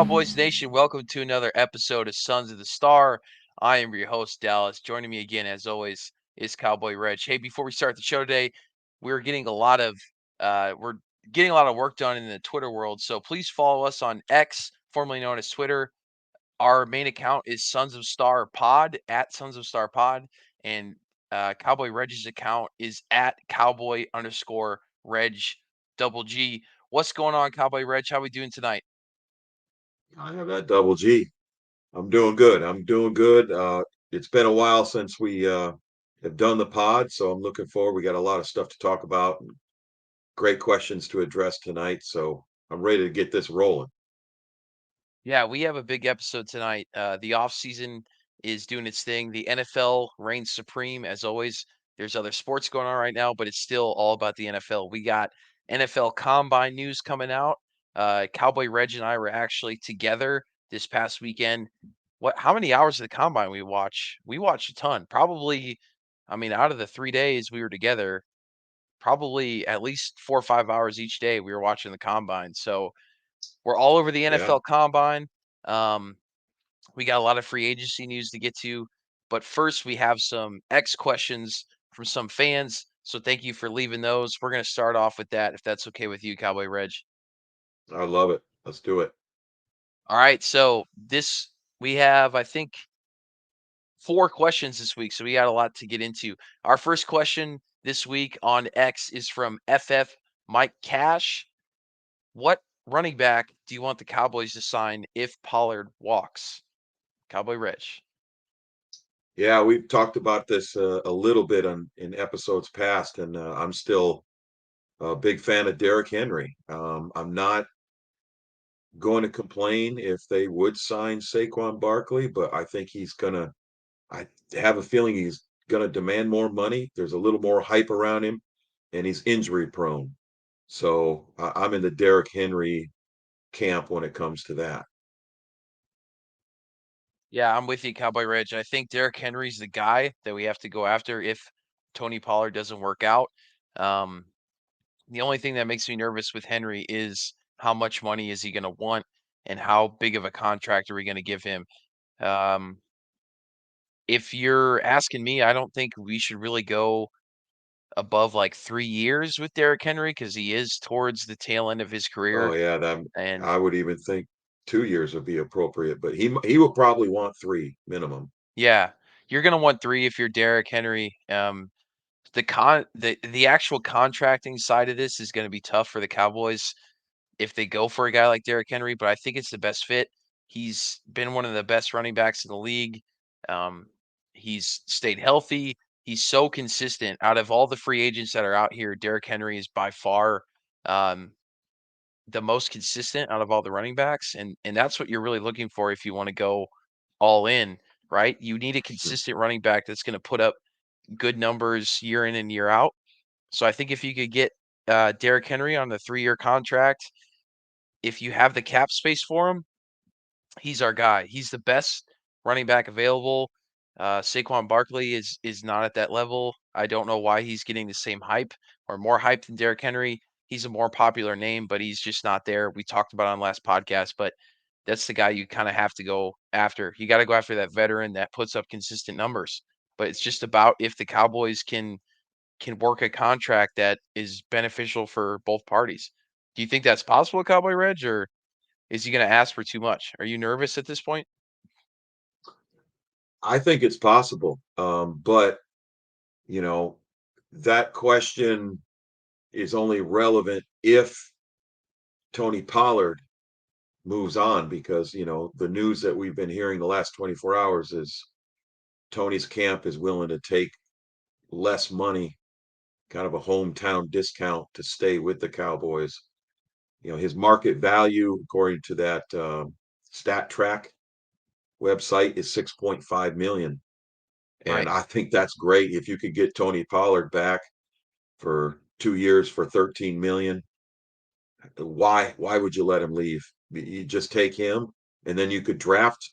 Cowboys Nation? Welcome to another episode of Sons of the Star. I am your host, Dallas. Joining me again, as always, is Cowboy Reg. Hey, before we start the show today, we're getting a lot of we're getting a lot of work done in the Twitter world. So please follow us on X, formerly known as Twitter. Our main account is Sons of Star Pod at Sons of Star Pod, and Cowboy Reg's account is at Cowboy underscore Reg double G. What's going on, Cowboy Reg? How we doing tonight? I have that double G. I'm doing good. I'm doing good. It's been a while since we have done the pod, so I'm looking forward. We got a lot of stuff to talk about and great questions to address tonight. So I'm ready to get this rolling. Yeah, we have a big episode tonight. The off season is doing its thing. The NFL reigns supreme as always. There's other sports going on right now, but it's still all about the NFL. We got NFL Combine news coming out. Cowboy Reg and I were actually together this past weekend. How many hours of the Combine we watch? We watched a ton. Probably, I mean, out of the 3 days we were together, probably at least 4 or 5 hours each day we were watching the Combine. So we're all over the Yeah, NFL Combine. Um, we got a lot of free agency news to get to, but first we have some X questions from some fans. So thank you for leaving those. We're going to start off with that, if that's okay with you, Cowboy Reg. I love it. Let's do it. All right. So we have, I think, 4 questions this week. So we got a lot to get into. Our first question this week on X is from FF Mike Cash. What running back do you want the Cowboys to sign if Pollard walks? Cowboy Rich. Yeah, we've talked about this a little bit in episodes past, and I'm still a big fan of Derrick Henry. I'm not going to complain if they would sign Saquon Barkley, but I think I have a feeling he's going to demand more money. There's a little more hype around him, and he's injury prone. So I'm in the Derrick Henry camp when it comes to that. Yeah, I'm with you, Cowboy Rich. I think Derrick Henry's the guy that we have to go after if Tony Pollard doesn't work out. Um, the only thing that makes me nervous with Henry is how much money is he going to want and how big of a contract are we going to give him? Um, if you're asking me, I don't think we should really go above like 3 years with Derrick Henry because he is towards the tail end of his Oh career. yeah, that And I would even think 2 years would be appropriate, but he will probably want three minimum. yeah, you're going to want three if you're Derrick Henry. The actual contracting side of this is going to be tough for the Cowboys if they go for a guy like Derrick Henry, but I think it's the best fit. He's been one of the best running backs in the league. Um, he's stayed healthy. He's so consistent. Out of all the free agents that are out here, Derrick Henry is by far um, the most consistent out of all the running backs, and that's what you're really looking for if you want to go all in, right? You need a Hmm. consistent running back that's going to put up good numbers year in and year out. So I think if you could get Derrick Henry on the 3-year contract, if you have the cap space for him, he's our guy. He's the best running back available. Saquon Barkley is not at that level. I don't know why he's getting the same hype or more hype than Derrick Henry. He's a more popular name, but he's just not there. We talked about it on last podcast, but that's the guy you kind of have to go after. You got to go after that veteran that puts up consistent numbers. But it's just about if the Cowboys can work a contract that is beneficial for both parties. Do you think that's possible, Cowboy Reg, or is he going to ask for too much? Are you nervous at this point? I think it's possible, but you know that question is only relevant if Tony Pollard moves on because the news that we've been hearing the last 24 hours is Tony's camp is willing to take less money, kind of a hometown discount to stay with the Cowboys. His market value, according to that Stat Track website, is 6.5 million, and Right. I think that's great if you could get Tony Pollard back for 2 years for 13 million. Why would you let him leave? You just take him, and then you could draft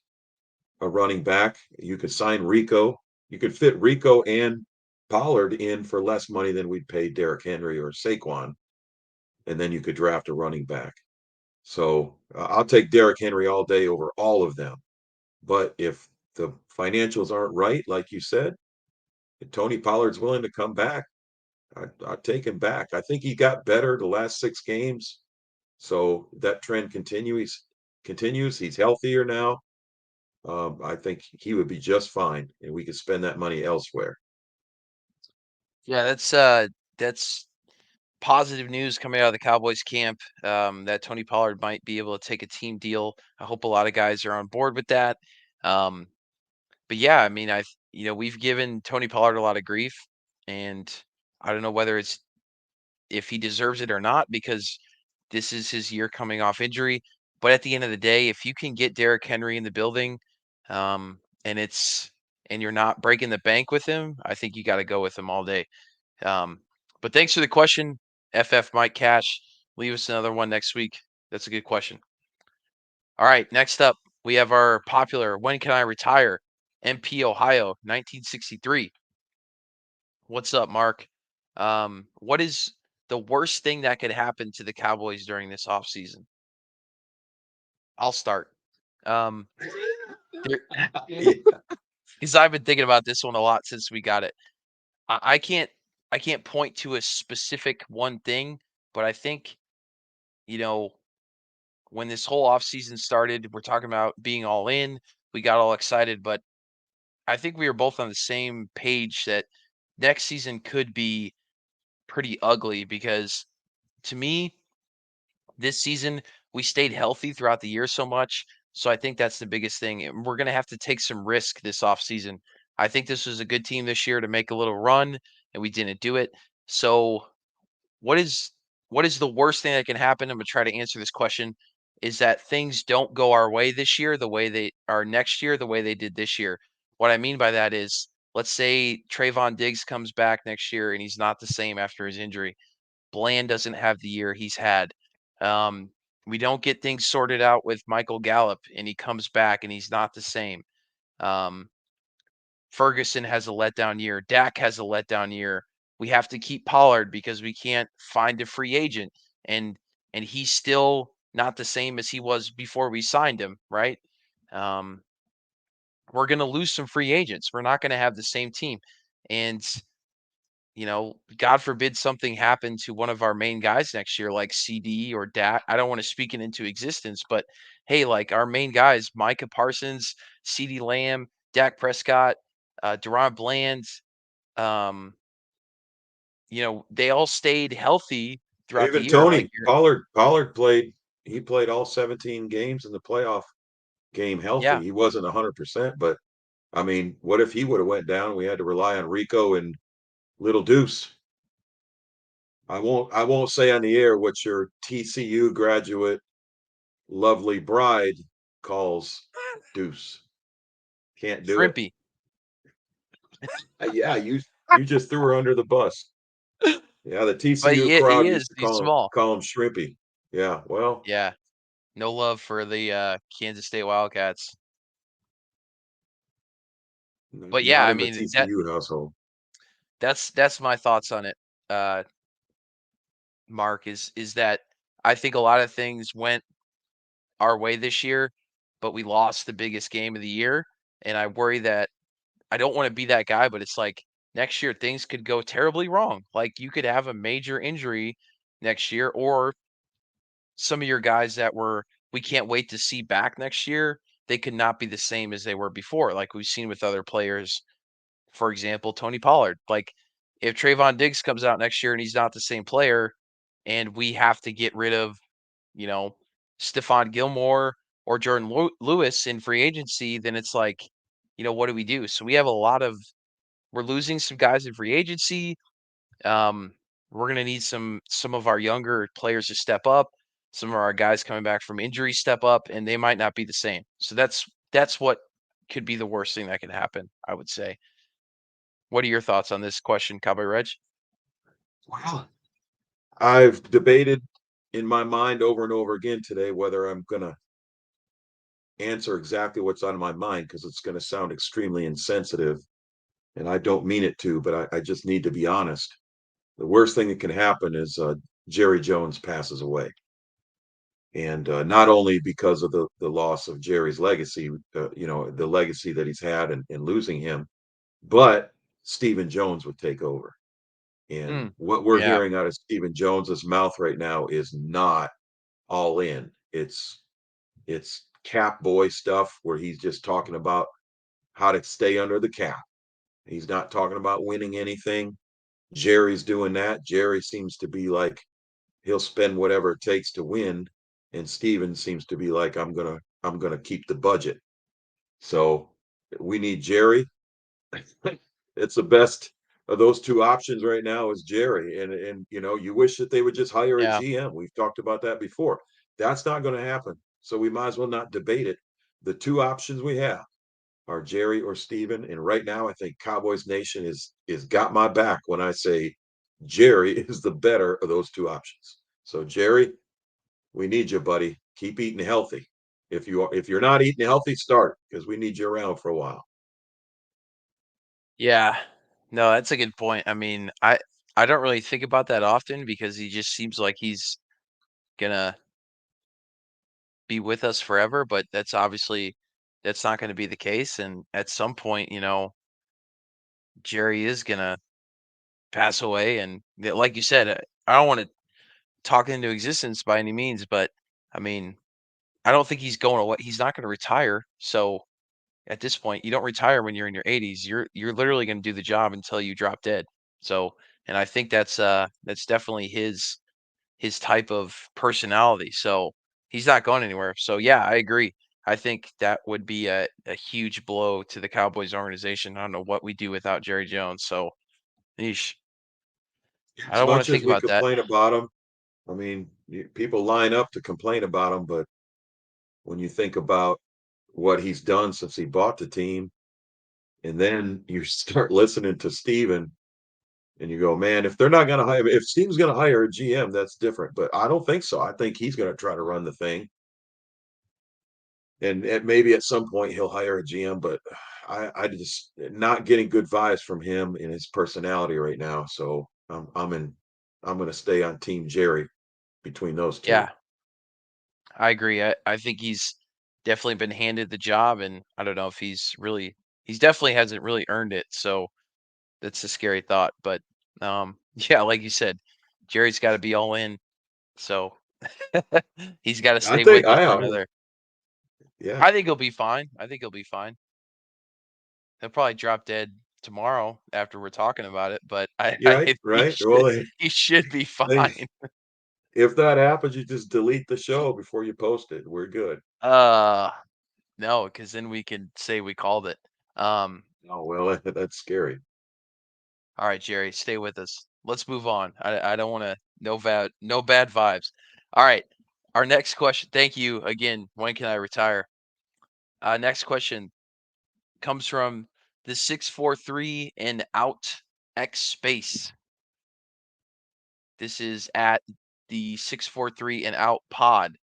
a running back. You could sign Rico. You could fit Rico and Pollard in for less money than we'd pay Derrick Henry or Saquon, and then you could draft a running back. So I'll take Derrick Henry all day over all of them. But if the financials aren't right, like you said, if Tony Pollard's willing to come back, I'd take him back. I think he got better the last 6 games. So that trend continues. He's healthier now. I think he would be just fine, and we could spend that money elsewhere. Yeah, that's positive news coming out of the Cowboys camp, that Tony Pollard might be able to take a team deal. I hope a lot of guys are on board with that. Um, but yeah, I mean, we've given Tony Pollard a lot of grief, and I don't know whether it's if he deserves it or not because this is his year coming off injury. But at the end of the day, if you can get Derrick Henry in the building, and you're not breaking the bank with him, I think you got to go with him all day. Um, but thanks for the question, FF Mike Cash. Leave us another one next week. That's a good question. All right, next up, we have our popular When Can I Retire? MP Ohio, 1963. What's up, Mark? What is the worst thing that could happen to the Cowboys during this offseason? I'll start. Um, there, Yeah. because I've been thinking about this one a lot since we got it. I, I can't I can't point to a specific one thing, but I think, you know, when this whole offseason started, we're talking about being all in. We got all excited, but I think we were both on the same page that next season could be pretty ugly because to me, this season we stayed healthy throughout the year so much. So I think that's the biggest thing. And we're going to have to take some risk this offseason. I think this was a good team this year to make a little run, and we didn't do it. So what is what is the worst thing that can happen? I'm gonna try to answer this question. Is that things don't go our way this year the way they are next year, the way they did this year. What I mean by that is, let's say Trayvon Diggs comes back next year and he's not the same after his injury. Bland doesn't have the year he's had. Um, we don't get things sorted out with Michael Gallup and he comes back and he's not the same. Um, Ferguson has a letdown year. Dak has a letdown year. We have to keep Pollard because we can't find a free agent, and he's still not the same as he was before we signed him, right? Um, we're going to lose some free agents. We're not going to have the same team, and God forbid something happened to one of our main guys next year, like CD or Dak. I don't want to speak it into existence, but hey, like our main guys, Micah Parsons, CD Lamb, Dak Prescott, Deron Bland, um, they all stayed healthy throughout the Even year. Like Tony Pollard played. He played all 17 games in the playoff game healthy. yeah, He wasn't 100%, but I mean, what if he would have went down? We had to rely on Rico and Little Deuce. I won't say on the air what your TCU graduate lovely bride calls Deuce. Can't do it. Shrimpy. Yeah, you just threw her under the bus. Yeah, the But TCU he crowd is. used to He's call him small. call him Shrimpy. Yeah, well, Yeah. No love for the Kansas State Wildcats. But yeah, not I in the mean that TCU household. that's my thoughts on it. Uh, Mark is that I think a lot of things went our way this year, but we lost the biggest game of the year, and I worry that I don't want to be that guy, but it's like next year things could go terribly wrong. Like you could have a major injury next year, or some of your guys that we can't wait to see back next year, they could not be the same as they were before. Like we've seen with other players, for example, Tony Pollard. Like if Trayvon Diggs comes out next year and he's not the same player, and we have to get rid of, you know, Stephon Gilmore or Jordan Lewis in free agency, then it's like, what do we do? So we have we're losing some guys in free agency. Um, we're gonna need some of our younger players to step up. Some of our guys coming back from injury step up, and they might not be the same. So that's what could be the worst thing that could happen, I would say. What are your thoughts on this question, Cowboy Reg? Wow. I've debated in my mind over and over again today whether I'm going to answer exactly what's on my mind because it's going to sound extremely insensitive. And I don't mean it to, but I just need to be honest. The worst thing that can happen is Jerry Jones passes away. And not only because of the loss of Jerry's legacy, the legacy that he's had in losing him, but Stephen Jones would take over. And Mm, what we're yeah, hearing out of Stephen Jones's mouth right now is not all in. It's cap boy stuff where he's just talking about how to stay under the cap. He's not talking about winning anything. Jerry's doing that. Jerry seems to be like he'll spend whatever it takes to win, and Steven seems to be like I'm gonna keep the budget. So we need Jerry. It's the best of those two options right now is Jerry, and you wish that they would just hire a yeah, GM. We've talked about that before. That's not going to happen. So we might as well not debate it. The two options we have are Jerry or Steven. And right now, I think Cowboys Nation is got my back when I say Jerry is the better of those two options. So Jerry, we need you, buddy. Keep eating healthy. If you're not eating healthy, start because we need you around for a while. yeah. No, that's a good point. I mean, I don't really think about that often because he just seems like he's gonna be with us forever, but that's not gonna be the case. And at some point, Jerry is gonna pass away. And like you said, I don't want to talk into existence by any means, but I mean, I don't think he's going away. He's not going to retire. So at this point, you don't retire when you're in your 80s. You're literally going to do the job until you drop dead. So, and I think that's definitely his type of personality. So he's not going anywhere. So yeah, I agree. I think that would be a huge blow to the Cowboys organization. I don't know what we do without Jerry Jones. So, yeesh, I As don't want much to think as we about that. complain about him, I mean, people line up to complain about him, but when you think about what he's done since he bought the team, and then you start listening to Steven and you go, man, if they're not going to hire, if Steve's going to hire a GM, that's different. But I don't think so. I think he's going to try to run the thing. And maybe at some point he'll hire a GM, but I just not getting good vibes from him and his personality right now. So I'm going to stay on Team Jerry between those two. Yeah, I agree. I think he's definitely been handed the job, and I don't know if he's definitely hasn't really earned it. So that's a scary thought. But yeah, like you said, Jerry's got to be all in. So he's got to I stay think with us I for am. another. Yeah. I think he'll be fine. I think he'll be fine. He'll probably drop dead tomorrow after we're talking about it, but Yeah, I right, he right. should Well, he should be they fine. if that happens, you just delete the show before you post it. We're good. Uh no, because then we can say we called it. Um, Oh well, that's scary. all right, Jerry, stay with us. Let's move on. I don't want to no bad vibes. All right, our next question. Thank you again. When can I retire? Next question comes from the 643 and out X space. This is at the 643 and out pod.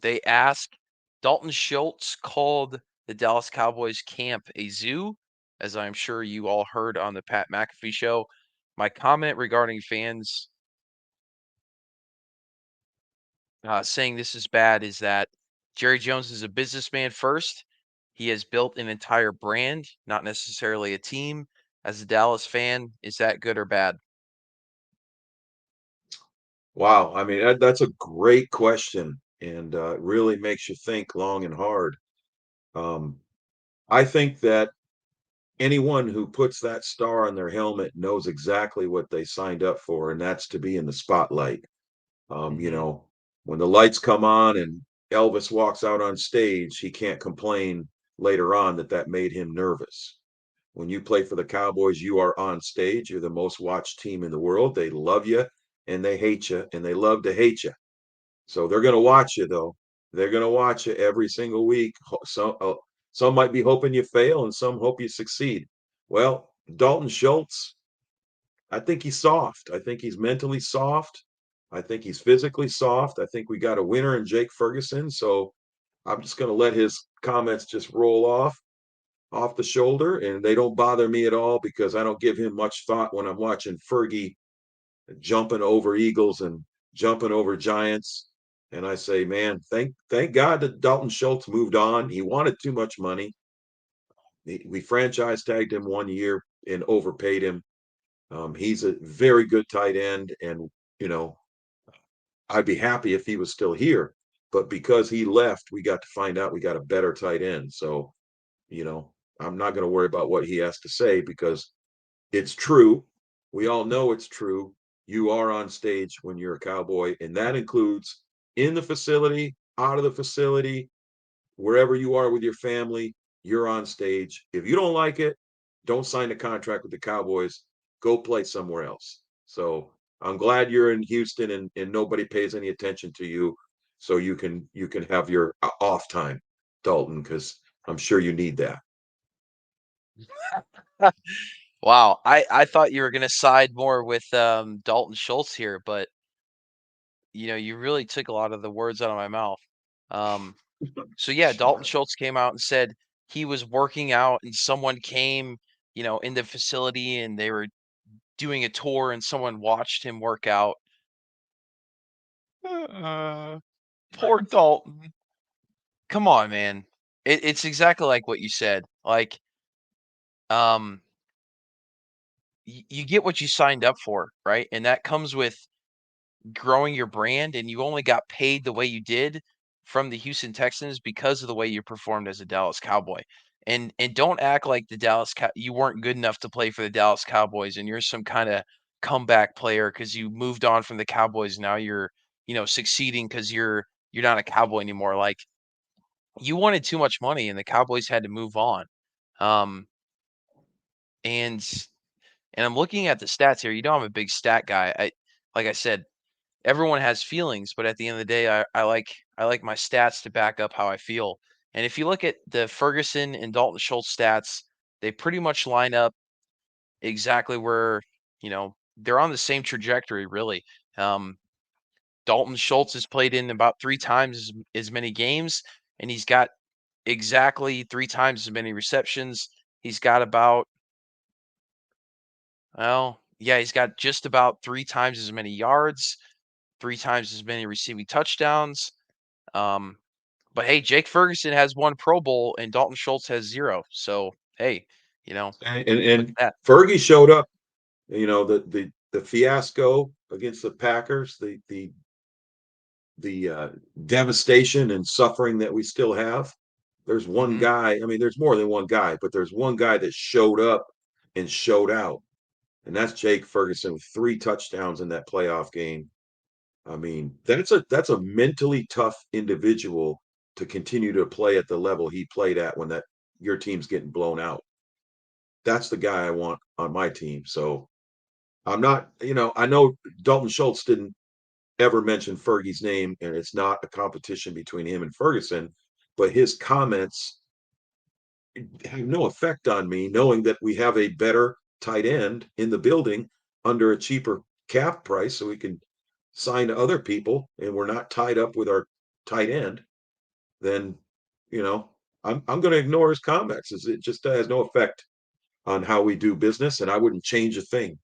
They ask Dalton Schultz called the Dallas Cowboys camp a zoo, as I'm sure you all heard on the Pat McAfee show. My comment regarding fans saying this is bad is that Jerry Jones is a businessman first. He has built an entire brand, not necessarily a team. As a Dallas fan, is that good or bad? Wow. I mean, that's a great question, and it really makes you think long and hard. Um, I think that anyone who puts that star on their helmet knows exactly what they signed up for, and that's to be in the spotlight. Um, you Hmm. know, when the lights come on and Elvis walks out on stage, he can't complain later on that that made him nervous. When you play for the Cowboys, you are on stage. You're the most watched team in the world. They love you and they hate you and they love to hate you. So they're going to watch you, though. They're going to watch you every single week. Some might be hoping you fail and some hope you succeed. Well, Dalton Schultz, I think he's soft. I think he's mentally soft. I think he's physically soft. I think we got a winner in Jake Ferguson. So I'm just going to let his comments just roll off the shoulder, and they don't bother me at all because I don't give him much thought when I'm watching Fergie jumping over eagles and jumping over giants. And I say, man, thank God that Dalton Schultz moved on. He wanted too much money. We franchise tagged him 1 year and overpaid him. He's a very good tight end, and you know, I'd be happy if he was still here. But because he left, we got to find out we got a better tight end. So, you know, I'm not going to worry about what he has to say because it's true. We all know it's true. You are on stage when you're a Cowboy, and that includes in the facility, out of the facility, wherever you are with your family, you're on stage. If you don't like it, don't sign a contract with the Cowboys. Go play somewhere else. So I'm glad you're in Houston and nobody pays any attention to you. So you can have your off time, Dalton, because I'm sure you need that. Wow, I thought you were gonna side more with Dalton Schultz here, but you really took a lot of the words out of my mouth. Um, so yeah, Dalton Schultz came out and said he was working out, and someone came, in the facility, and they were doing a tour, and someone watched him work out. Uh, Poor Dalton. Come on, man. It's exactly like what you said. Like, um, you get what you signed up for, right? And that comes with growing your brand, and you only got paid the way you did from the Houston Texans because of the way you performed as a Dallas Cowboy. And don't act like you weren't good enough to play for the Dallas Cowboys and you're some kind of comeback player because you moved on from the Cowboys. Now you're, succeeding because you're not a Cowboy anymore. Like, you wanted too much money and the Cowboys had to move on. Um, and and I'm looking at the stats here. You know, I'm a big stat guy. Like I said, everyone has feelings, but at the end of the day, I like my stats to back up how I feel. And if you look at the Ferguson and Dalton Schultz stats, they pretty much line up exactly where, they're on the same trajectory, really. Um, Dalton Schultz has played in about three times as many games, and he's got exactly three times as many receptions. He's got about, well, yeah, he's got just about three times as many yards, three times as many receiving touchdowns. Um, but hey, Jake Ferguson has one Pro Bowl and Dalton Schultz has zero. So hey, And look at that. Fergie showed up. The fiasco against the Packers, the devastation and suffering that we still have. There's one Hmm. guy. I mean, there's more than one guy, but there's one guy that showed up and showed out, and that's Jake Ferguson with 3 touchdowns in that playoff game. I mean, that's a mentally tough individual to continue to play at the level he played at when that your team's getting blown out. That's the guy I want on my team. So I'm not, I know Dalton Schultz didn't ever mention Fergie's name, and it's not a competition between him and Ferguson, but his comments have no effect on me, knowing that we have a better tight end in the building under a cheaper cap price, so we can sign other people, and we're not tied up with our tight end. Then, you know, I'm going to ignore his comments. It just has no effect on how we do business, and I wouldn't change a thing.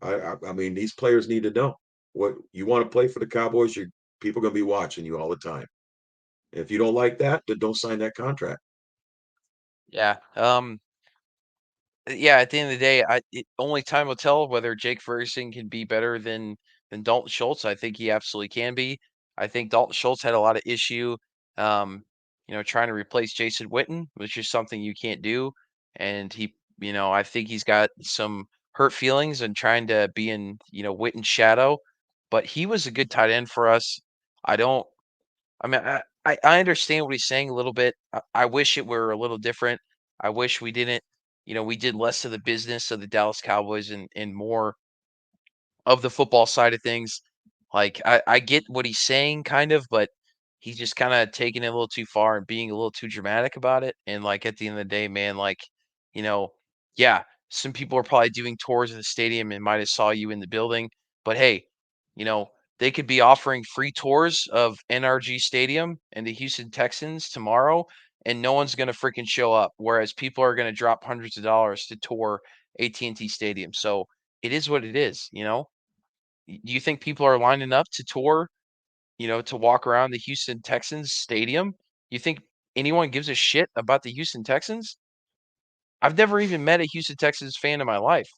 I mean, these players need to know what you want to play for the Cowboys. People are going to be watching you all the time. If you don't like that, then don't sign that contract. Yeah. Yeah, at the end of the day, only time will tell whether Jake Ferguson can be better than Dalton Schultz. I think he absolutely can be. I think Dalton Schultz had a lot of issue, um, trying to replace Jason Witten, which is something you can't do. And I think he's got some hurt feelings and trying to be in, Witten's shadow. But he was a good tight end for us. I don't. I mean, I understand what he's saying a little bit. I wish it were a little different. I wish we didn't, we did less of the business of the Dallas Cowboys and more of the football side of things. Like, I get what he's saying kind of, but he's just kind of taking it a little too far and being a little too dramatic about it. And like at the end of the day, man, like, you know, yeah, some people are probably doing tours of the stadium and might have saw you in the building, but hey, you know, they could be offering free tours of NRG Stadium and the Houston Texans tomorrow, and no one's gonna freaking show up. Whereas people are gonna drop hundreds of dollars to tour AT&T Stadium. So it is what it is, you know? Do you think people are lining up to tour, to walk around the Houston Texans stadium? You think anyone gives a shit about the Houston Texans? I've never even met a Houston Texans fan in my life.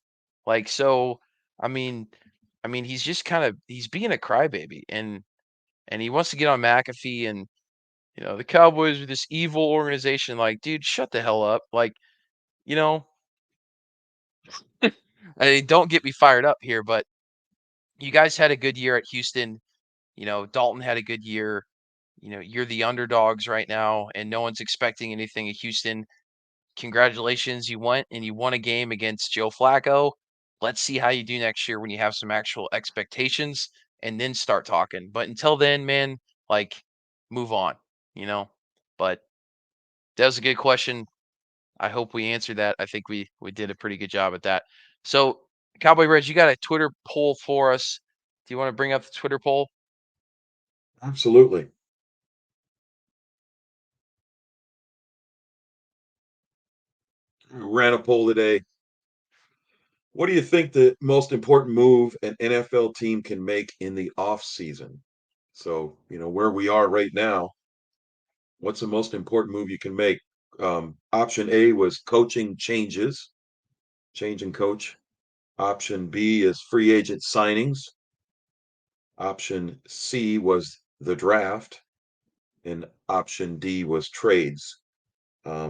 Like, so, I mean, he's just he's being a crybaby, and he wants to get on McAfee, and the Cowboys are this evil organization. Like, dude, shut the hell up. Like, you know, don't get me fired up here, but you guys had a good year at Houston. Dalton had a good year. You're the underdogs right now, and no one's expecting anything at Houston. Congratulations, you went and you won a game against Joe Flacco. Let's see how you do next year when you have some actual expectations and then start talking. But until then, man, like, move on, you know? But that was a good question. I hope we answered that. I think we did a pretty good job at that. So, Cowboy Reg, you got a Twitter poll for us. Do you want to bring up the Twitter poll? Absolutely. Ran a poll today. What do you think the most important move an NFL team can make in the off season? So, where we are right now, what's the most important move you can make? Option A was coaching changes, change and coach. Option B is free agent signings. Option C was the draft, and option D was trades.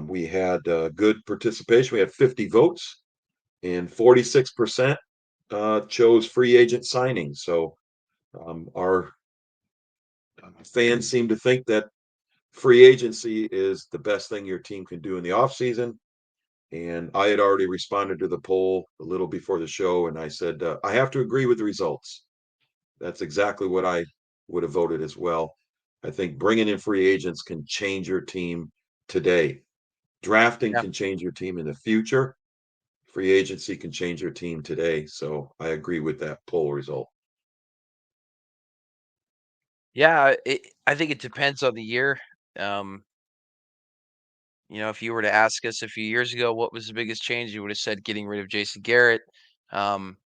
We had good participation. We had 50 votes, and 46% chose free agent signings. So our fans seem to think that free agency is the best thing your team can do in the offseason. And I had already responded to the poll a little before the show, and I said, I have to agree with the results. That's exactly what I would have voted as well. I think bringing in free agents can change your team today. Drafting Yeah. can change your team in the future. Free agency can change your team today. So I agree with that poll result. Yeah, I think it depends on the year. Um, if you were to ask us a few years ago what was the biggest change, you would have said getting rid of Jason Garrett.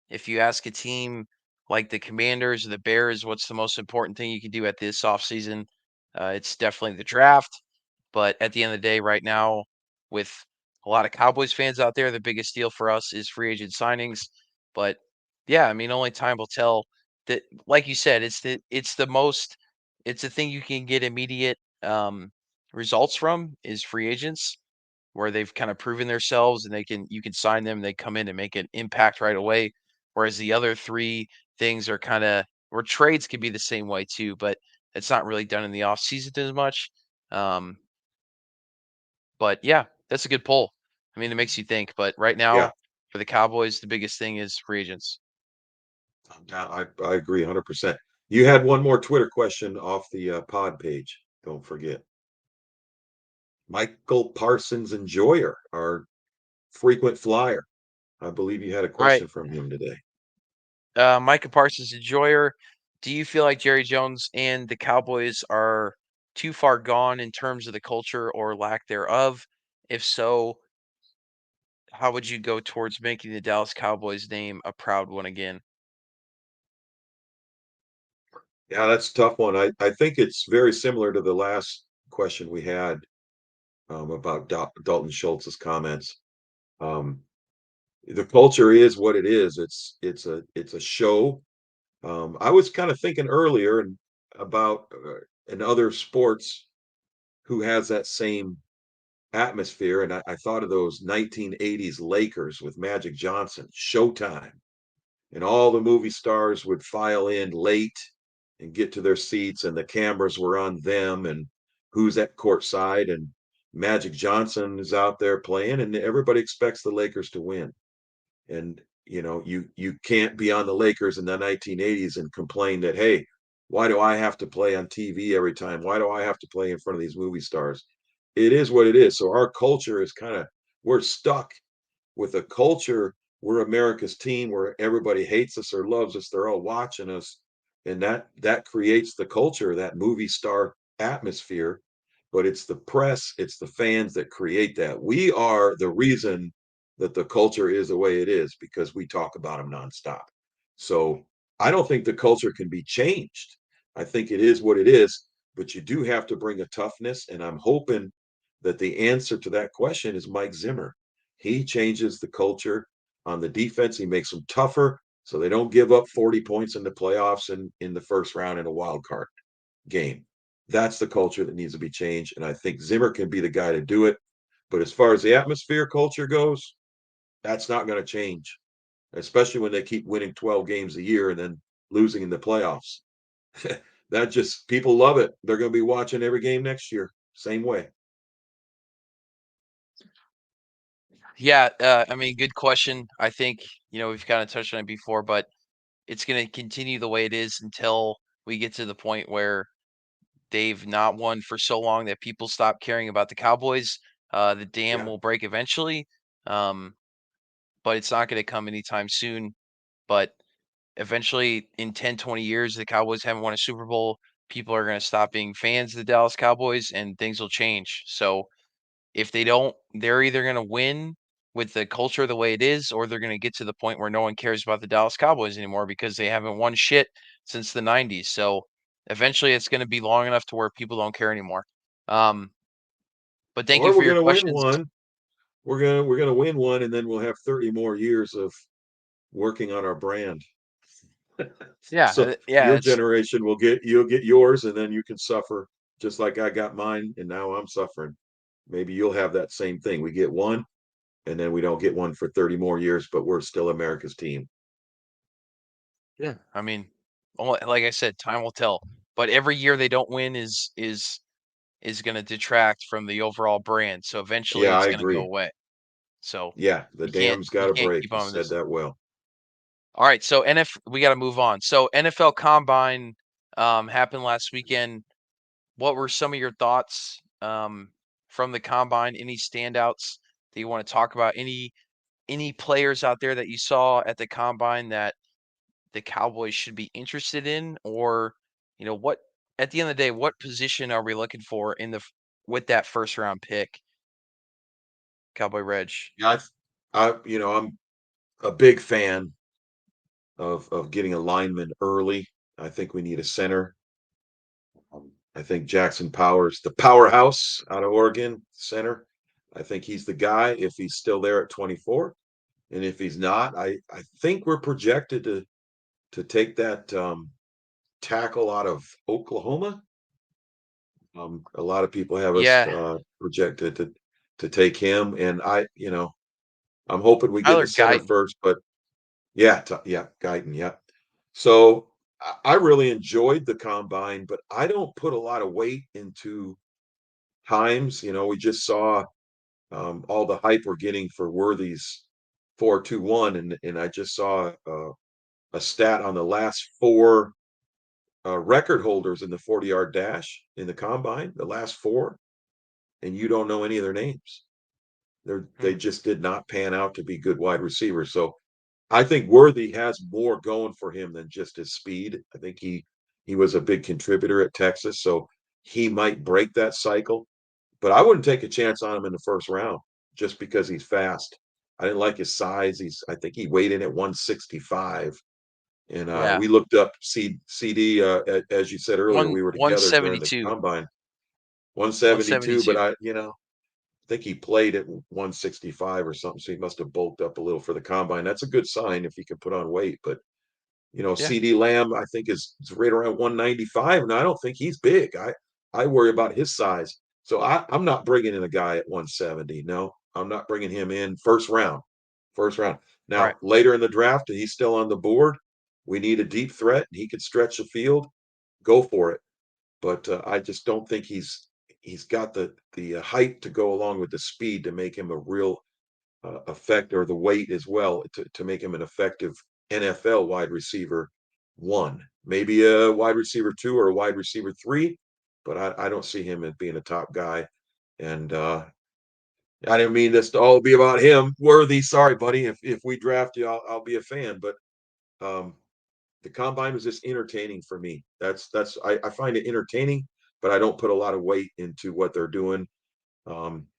If you ask a team like the Commanders or the Bears, what's the most important thing you can do at this offseason? It's definitely the draft. But at the end of the day, right now, with a lot of Cowboys fans out there, the biggest deal for us is free agent signings. But yeah, only time will tell. That, like you said, it's the thing you can get immediate results from is free agents where they've kind of proven themselves and you can sign them, they come in and make an impact right away. Whereas the other three things are kind of or trades can be the same way too, but it's not really done in the off season as much. Um, but yeah, that's a good poll. It makes you think. But right Yeah, now, for the Cowboys, the biggest thing is free agents. I agree 100%. You had one more Twitter question off the pod page. Don't forget. Michael Parsons Enjoyer, our frequent flyer. I believe you had a All right. question from him today. Micah Parsons, enjoyer. Do you feel like Jerry Jones and the Cowboys are too far gone in terms of the culture or lack thereof? If so, how would you go towards making the Dallas Cowboys name a proud one again? Yeah, that's a tough one. I think it's very similar to the last question we had about Dalton Schultz's comments. Um, the culture is what it is. It's a show. I was kind of thinking earlier and about in other sports who has that same atmosphere, and I thought of those 1980s Lakers with Magic Johnson, Showtime, and all the movie stars would file in late and get to their seats, and the cameras were on them and who's at courtside, and Magic Johnson is out there playing, and everybody expects the Lakers to win. And you can't be on the Lakers in the 1980s and complain that, hey, why do I have to play on TV every time? Why do I have to play in front of these movie stars? It is what it is. So our culture is kind of we're stuck with a culture. We're America's team where everybody hates us or loves us. They're all watching us, and that creates the culture, that movie star atmosphere. But it's the press, it's the fans that create that. We are the reason that the culture is the way it is because we talk about them nonstop. So I don't think the culture can be changed. I think it is what it is, but you do have to bring a toughness. And I'm hoping that the answer to that question is Mike Zimmer. He changes the culture on the defense. He makes them tougher so they don't give up 40 points in the playoffs and in the first round in a wild card game. That's the culture that needs to be changed. And I think Zimmer can be the guy to do it. But as far as the atmosphere culture goes, that's not going to change, especially when they keep winning 12 games a year and then losing in the playoffs. That just people love it. They're going to be watching every game next year. Same way. Yeah, I mean, good question. I think, we've kind of touched on it before, but it's going to continue the way it is until we get to the point where they've not won for so long that people stop caring about the Cowboys. The dam Yeah. will break eventually, um, but it's not going to come anytime soon. But eventually, in 10, 20 years, the Cowboys haven't won a Super Bowl. People are going to stop being fans of the Dallas Cowboys and things will change. So if they don't, they're either going to win with the culture the way it is, or they're going to get to the point where no one cares about the Dallas Cowboys anymore because they haven't won shit since the 90s. So eventually it's going to be long enough to where people don't care anymore. Um, but thank you Or for we're your going to win questions. one. We're going to win one, and then we'll have 30 more years of working on our brand. Yeah, So yeah, your it's generation will get you'll get yours, and then you can suffer just like I got mine, and now I'm suffering. Maybe you'll have that same thing. We get one, and then we don't get one for 30 more years, but we're still America's team. yeah. I mean, like I said, time will tell. But every year they don't win is going to detract from the overall brand. So eventually Yeah, it's I going to go agree. away. So Yeah, the you can't dam's you got to can't break. keep You on said this. that well. All right, so we got to move on. So NFL Combine happened last weekend. What were some of your thoughts from the Combine? Any standouts that you want to talk about? Any players out there that you saw at the Combine that the Cowboys should be interested in, or what at the end of the day, what position are we looking for with that first round pick, Cowboy Reg? Yeah, I'm a big fan of getting a lineman early. I think we need a center. I think Jackson Powers, the powerhouse out of Oregon center. I think he's the guy if he's still there at 24. And if he's not, I think we're projected to take that tackle out of Oklahoma. A lot of people have us Yeah, projected to take him, and I'm hoping we get Tyler the center Guyton. first. But yeah, yeah, Guyton, yeah. So I really enjoyed the combine, but I don't put a lot of weight into times. We just saw all the hype we're getting for Worthy's 4.21, and I just saw a stat on the last four record holders in the 40-yard dash in the combine, the last four, and you don't know any of their names. They Hmm. just did not pan out to be good wide receivers. So I think Worthy has more going for him than just his speed. I think he was a big contributor at Texas, so he might break that cycle. But I wouldn't take a chance on him in the first round just because he's fast. I didn't like his size. I think he weighed in at 165. And Yeah, we looked up CD, as you said earlier, we were one together seventy during the two, combine, one seventy 172. But two. I think he played at 165 or something. So he must have bulked up a little for the combine. That's a good sign if he can put on weight. But Yeah, CD Lamb, I think is right around 195, and I don't think he's big. I worry about his size. So I'm not bringing in a guy at 170. No, I'm not bringing him in first round. First round. all right. Now later in the draft, and he's still on the board. We need a deep threat, and he could stretch the field. Go for it. But I just don't think he's got the height to go along with the speed to make him a real effect, or the weight as well to make him an effective NFL wide receiver one, maybe a wide receiver two or a wide receiver three, but I don't see him as being a top guy. And I didn't mean this to all be about him. Worthy, sorry, buddy. If we draft you, I'll be a fan. But um, the combine was just entertaining for me. I find it entertaining, but I don't put a lot of weight into what they're doing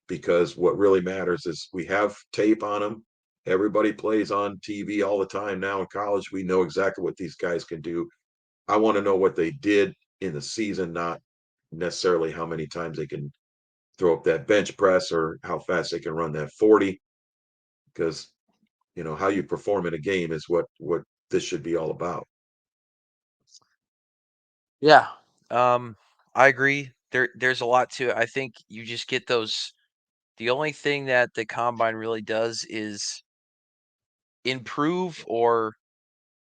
because what really matters is we have tape on them. Everybody plays on TV all the time now in college. We know exactly what these guys can do. I want to know what they did in the season, not necessarily how many times they can throw up that bench press or how fast they can run that 40, because how you perform in a game is what this should be all about. Yeah. I agree. There's a lot to it. I think you just get those. The only thing that the combine really does is improve, or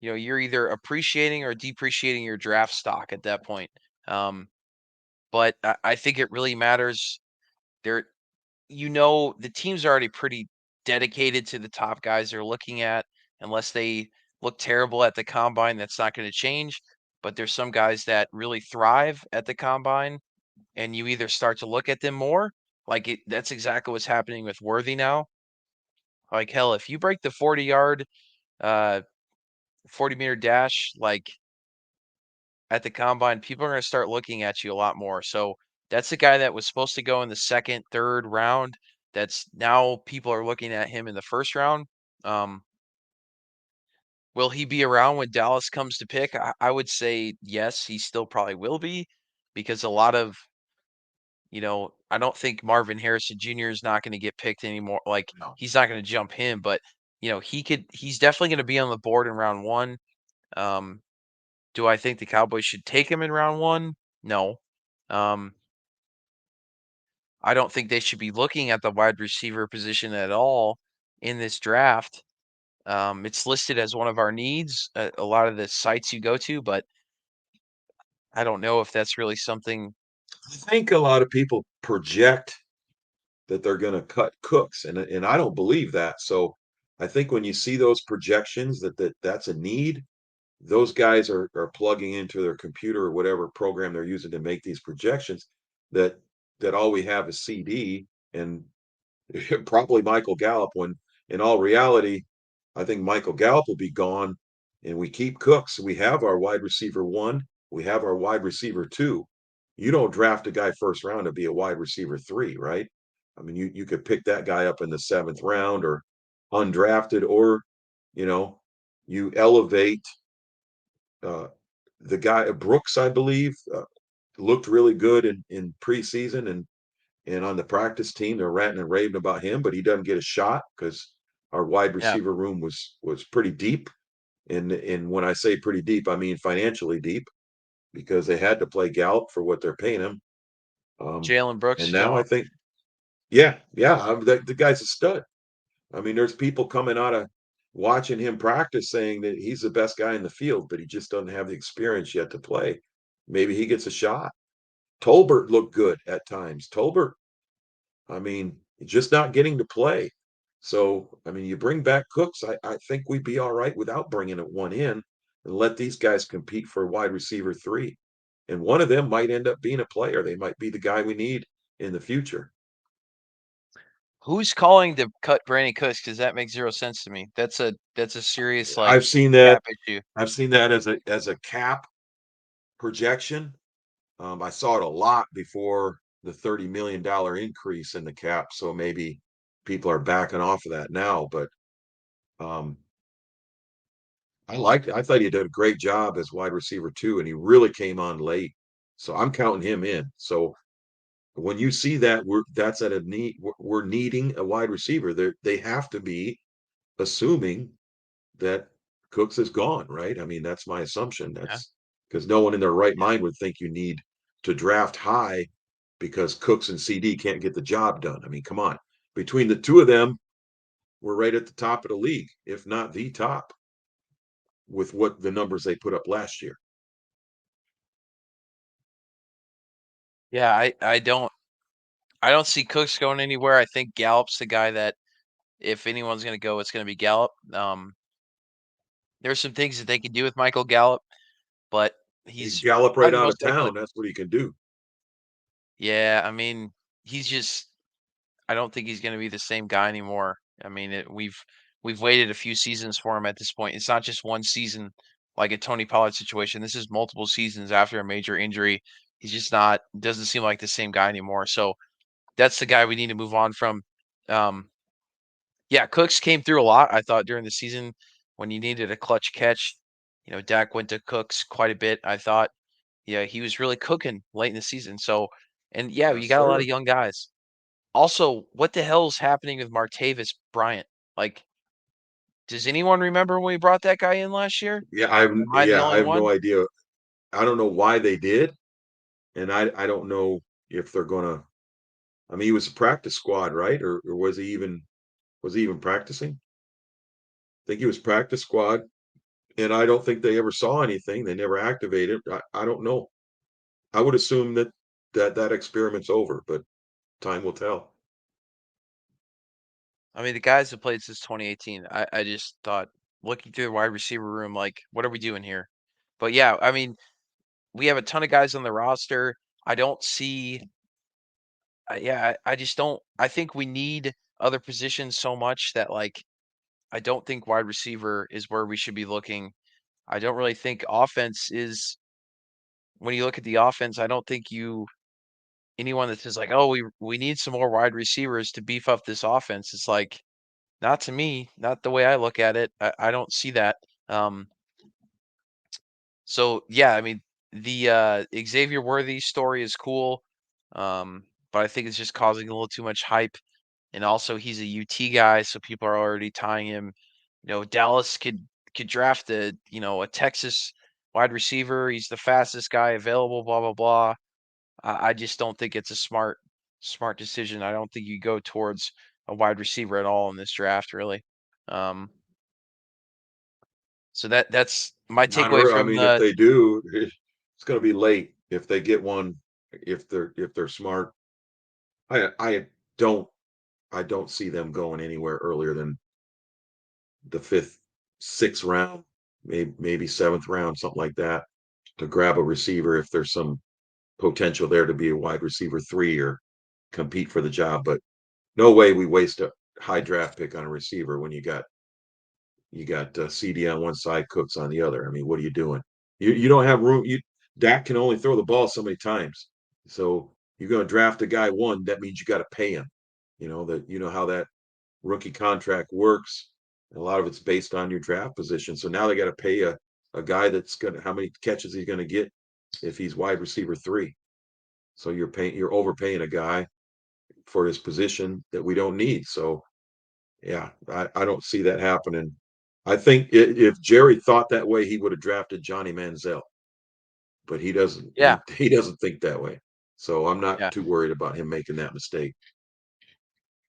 you're either appreciating or depreciating your draft stock at that point. Um, but I think it really matters. There, the team's already pretty dedicated to the top guys they're looking at, unless they look terrible at the combine. That's not going to change. But there's some guys that really thrive at the combine, and you either start to look at them more. That's exactly what's happening with Worthy now. Like hell, if you break the 40-yard, uh, 40-meter dash, like at the combine, people are going to start looking at you a lot more. So that's a guy that was supposed to go in the second, third round. That's now people are looking at him in the first round. Um, will he be around when Dallas comes to pick? I would say yes, he still probably will be, because a lot of, I don't think Marvin Harrison Jr. is not going to get picked anymore. Like No. he's not going to jump him, but he's definitely going to be on the board in round one. Um, do I think the Cowboys should take him in round one? No. Um, I don't think they should be looking at the wide receiver position at all in this draft. It's listed as one of our needs, a lot of the sites you go to, but I don't know if that's really something. I think a lot of people project that they're going to cut Cooks, and I don't believe that. So I think when you see those projections that's a need, those guys are plugging into their computer or whatever program they're using to make these projections, that all we have is CD and probably Michael Gallup, when in all reality, I think Michael Gallup will be gone, and we keep Cooks. We have our wide receiver one, we have our wide receiver two. You don't draft a guy first round to be a wide receiver three, right? I mean, you could pick that guy up in the seventh round or undrafted, or you know, you elevate uh, the guy Brooks, I believe, looked really good in preseason, and on the practice team, they're ranting and raving about him, but he doesn't get a shot because our wide Yeah, receiver room was pretty deep. And when I say pretty deep, I mean financially deep, because they had to play Gallup for what they're paying him. Jalen Brooks, And you talking now I about? think, yeah, yeah, the guy's a stud. I mean, there's people coming out of watching him practice saying that he's the best guy in the field, but he just doesn't have the experience yet to play. Maybe he gets a shot. Tolbert looked good at times. Tolbert, I mean, just not getting to play. So, I mean, you bring back Cooks, I think we'd be all right without bringing it one in, and let these guys compete for wide receiver three. And one of them might end up being a player. They might be the guy we need in the future. Who's calling to cut Brandon Cooks? Because that makes zero sense to me. That's a serious like I've seen that. cap issue. I've seen that as a cap projection. I saw it a lot before the $30 million increase in the cap. So maybe people are backing off of that now. But um, I thought he did a great job as wide receiver too, and he really came on late. So I'm counting him in. So when you see that, that's at a need. We're needing a wide receiver. They have to be assuming that Cooks is gone, right? I mean, that's my assumption. Yeah. That's because no one in their right mind would think you need to draft high because Cooks and CD can't get the job done. I mean, come on. Between the two of them, we're right at the top of the league, if not the top, with what the numbers they put up last year. Yeah, I don't see Cooks going anywhere. I think Gallup's the guy that if anyone's going to go, it's going to be Gallup. There's some things that they can do with Michael Gallup, but You he's Gallop right probably the out most of likely. town. That's what he can do. Yeah, I mean, he's just. I don't think he's going to be the same guy anymore. I mean, we've waited a few seasons for him at this point. It's not just one season like a Tony Pollard situation. This is multiple seasons after a major injury. He's just not doesn't seem like the same guy anymore. So that's the guy we need to move on from. Um, Yeah, Cooks came through a lot, I thought, during the season when you needed a clutch catch. Dak went to Cooks quite a bit, I thought. Yeah, he was really cooking late in the season. So, and yeah, Yes, you got a lot of sir. young guys. Also, what the hell's happening with Martavis Bryant? Like, does anyone remember when we brought that guy in last year? Am I the Yeah, I only have no one? idea. I don't know why they did, and I don't know if they're gonna. I mean, he was a practice squad, right? Or was he even practicing? I think he was practice squad, and I don't think they ever saw anything. They never activated. I don't know. I would assume that experiment's over, but time will tell. I mean, the guys have played since 2018. I just thought, looking through the wide receiver room, like, what are we doing here? But yeah, I mean, we have a ton of guys on the roster. I don't see, yeah, I just don't. I think we need other positions so much that, like, I don't think wide receiver is where we should be looking. I don't really think offense is, when you look at the offense, I don't think anyone that says, like, oh, we need some more wide receivers to beef up this offense. It's like, not to me, not the way I look at it. I don't see that. Um, so yeah, I mean, the Xavier Worthy story is cool. But I think it's just causing a little too much hype. And also he's a UT guy, so people are already tying him. Dallas could draft a Texas wide receiver. He's the fastest guy available, blah blah blah. I just don't think it's a smart decision. I don't think you go towards a wide receiver at all in this draft, really. Um, so that's my Not takeaway early. I from mean, if the they do, it's going to be late if they get one. If they're smart, I don't I don't see them going anywhere earlier than the fifth, sixth round, maybe seventh round, something like that, to grab a receiver if there's some potential there to be a wide receiver three or compete for the job. But no way we waste a high draft pick on a receiver when you got CD on one side, Cooks on the other. I mean, what are you doing? You don't have room. Dak can only throw the ball so many times. So you're going to draft a guy one. That means you got to pay him. How that rookie contract works. A lot of it's based on your draft position. So now they got to pay a guy that's going to how many catches he's going to get if he's wide receiver three. So you're overpaying a guy for his position that we don't need. So yeah, I don't see that happening. I think if Jerry thought that way, he would have drafted Johnny Manziel, but he doesn't. yeah, He doesn't think that way. So I'm not yeah. too worried about him making that mistake.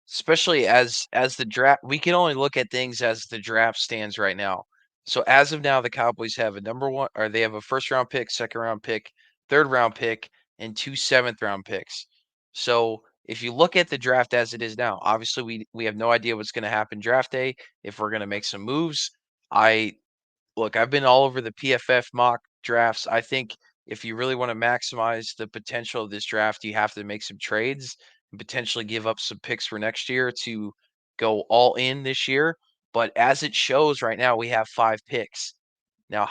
Especially as the draft, we can only look at things as the draft stands right now. So as of now, the Cowboys have a number one, or they have a first round pick, second round pick, third round pick, and two seventh round picks. So if you look at the draft as it is now, obviously we have no idea what's going to happen draft day, if we're going to make some moves. I Look, I've been all over the PFF mock drafts. I think if you really want to maximize the potential of this draft, you have to make some trades and potentially give up some picks for next year to go all in this year. But as it shows right now, we have 5 picks. Now,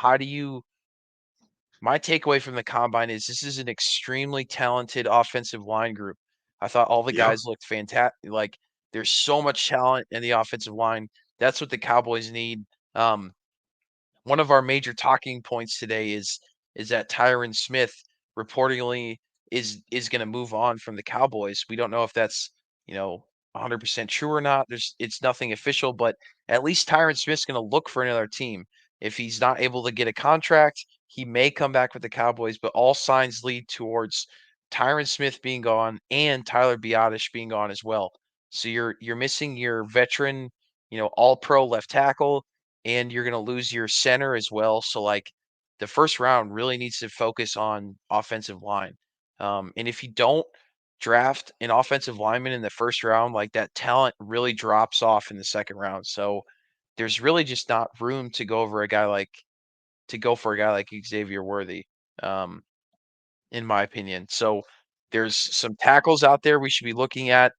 my takeaway from the combine is this is an extremely talented offensive line group. I thought all the Yeah, guys looked fantastic. Like, there's so much talent in the offensive line. That's what the Cowboys need. Um, One of our major talking points today is that Tyron Smith reportedly is going to move on from the Cowboys. We don't know if that's, you know, 100% true or not. It's nothing official, but at least Tyron Smith's going to look for another team. If he's not able to get a contract, he may come back with the Cowboys, but all signs lead towards Tyron Smith being gone and Tyler Biotish being gone as well. So you're missing your veteran, all pro left tackle, and you're going to lose your center as well. So, like, the first round really needs to focus on offensive line. And if you don't draft an offensive lineman in the first round, like, that talent really drops off in the second round. So there's really just not room to go for a guy like Xavier Worthy, um, in my opinion. So there's some tackles out there we should be looking at.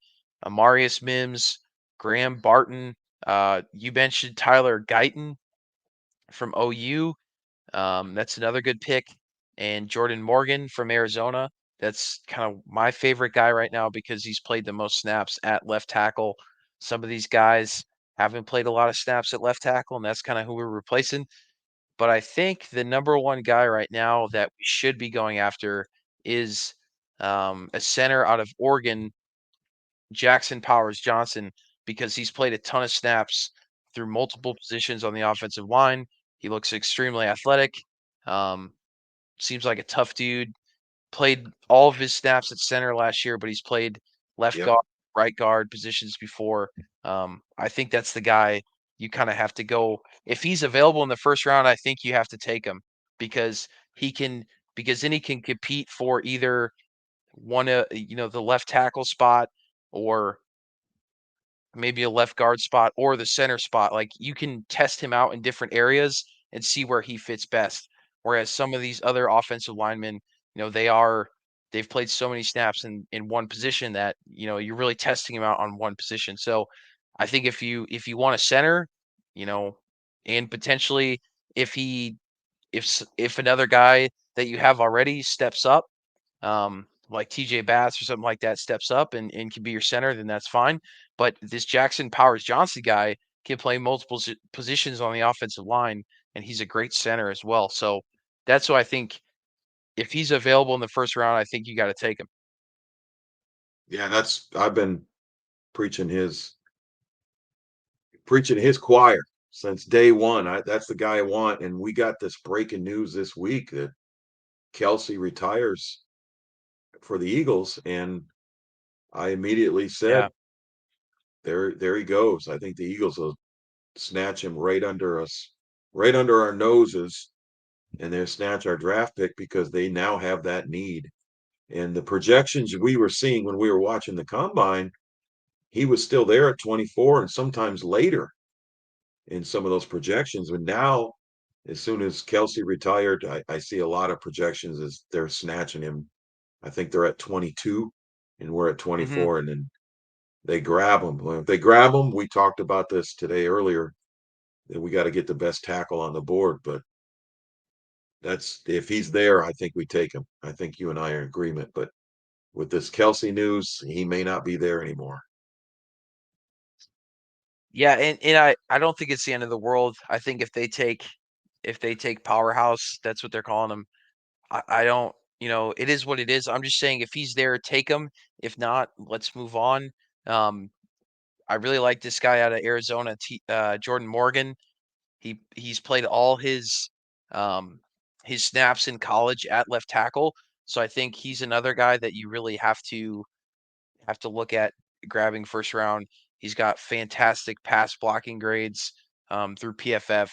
Amarius Mims, Graham Barton. You mentioned Tyler Guyton from OU. That's another good pick. And Jordan Morgan from Arizona. That's kind of my favorite guy right now because he's played the most snaps at left tackle. Some of these guys, haven't played a lot of snaps at left tackle, and that's kind of who we're replacing. But I think the number one guy right now that we should be going after is a center out of Oregon, Jackson Powers Johnson, because he's played a ton of snaps through multiple positions on the offensive line. He looks extremely athletic. Um, seems like a tough dude. Played all of his snaps at center last year, but he's played left Yep. guard, right guard positions before. I think that's the guy you kind of have to go. If he's available in the first round, I think you have to take him because he can because then he can compete for either one of the left tackle spot or maybe a left guard spot or the center spot. Like you can test him out in different areas and see where he fits best. Whereas some of these other offensive linemen, they've played so many snaps in one position that, you're really testing him out on one position. So I think if you want a center, you know, and potentially if he if another guy that you have already steps up, like TJ Bass or something like that steps up and can be your center, then that's fine. But this Jackson Powers Johnson guy can play multiple positions on the offensive line, and he's a great center as well. So that's why I think if he's available in the first round, I think you got to take him. Yeah, I've been preaching his choir since day one. That's the guy I want. And we got this breaking news this week that Kelsey retires for the Eagles, and I immediately Yeah. said, there he goes. I think the Eagles will snatch him right under us, right under our noses, and they'll snatch our draft pick because they now have that need. And the projections we were seeing when we were watching the combine, he was still there at 24 and sometimes later in some of those projections. But now, as soon as Kelsey retired, I see a lot of projections as they're snatching him. I think they're at 22 and we're at Hmm. 24, and then they grab him. Well, if they grab him, we talked about this today earlier, that we got to get the best tackle on the board. But that's if he's there, I think we take him. I think you and I are in agreement. But with this Kelsey news, he may not be there anymore. Yeah, and I don't think it's the end of the world. I think if they take Powerhouse, that's what they're calling him. I don't, it is what it is. I'm just saying if he's there, take him. If not, let's move on. Um, I really like this guy out of Arizona, Jordan Morgan. He's played all his snaps in college at left tackle, so I think he's another guy that you really have to look at grabbing first round. He's got fantastic pass blocking grades through PFF.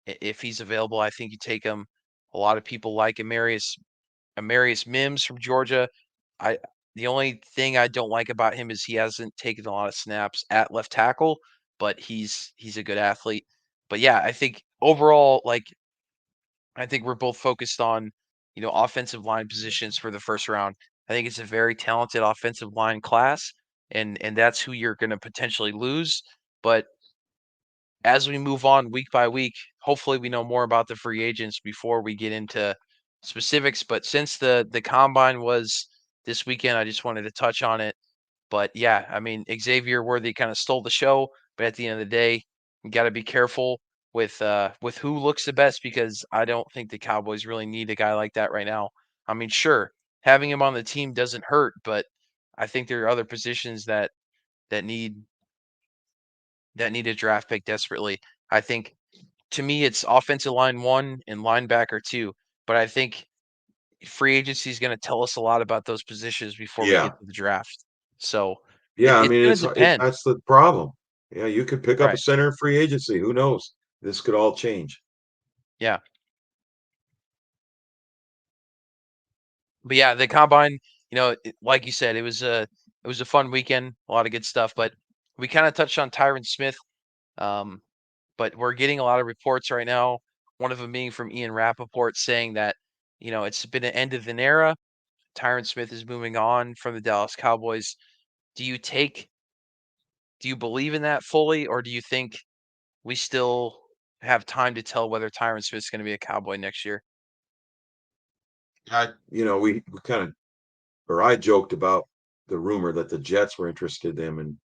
If he's available, I think you take him. A lot of people like Amarius Mims from Georgia. I The only thing I don't like about him is he hasn't taken a lot of snaps at left tackle, but he's a good athlete. But yeah, I think overall, like I think we're both focused on, offensive line positions for the first round. I think it's a very talented offensive line class, and that's who you're going to potentially lose. But as we move on week by week, hopefully we know more about the free agents before we get into specifics. But since the combine was this weekend, I just wanted to touch on it. But yeah, I mean Xavier Worthy kind of stole the show, but at the end of the day, you got to be careful with who looks the best because I don't think the Cowboys really need a guy like that right now. I mean, sure, having him on the team doesn't hurt, but I think there are other positions that need that need a draft pick desperately. I think to me it's offensive line 1 and linebacker 2, but I think free agency is going to tell us a lot about those positions before we Yeah. get to the draft. So Yeah. I it's mean, going to depend. that's the problem. Yeah. You could pick up a Right. center in free agency. Who knows? This could all change. Yeah. But yeah, the combine, like you said, it was a fun weekend, a lot of good stuff, but we kind of touched on Tyron Smith. Um, but we're getting a lot of reports right now. One of them being from Ian Rappaport saying that, it's been an end of an era. Tyron Smith is moving on from the Dallas Cowboys. Do you take do you believe in that fully, or do you think we still have time to tell whether Tyron Smith's going to be a Cowboy next year? We kind of, or I joked about the rumor that the Jets were interested in him and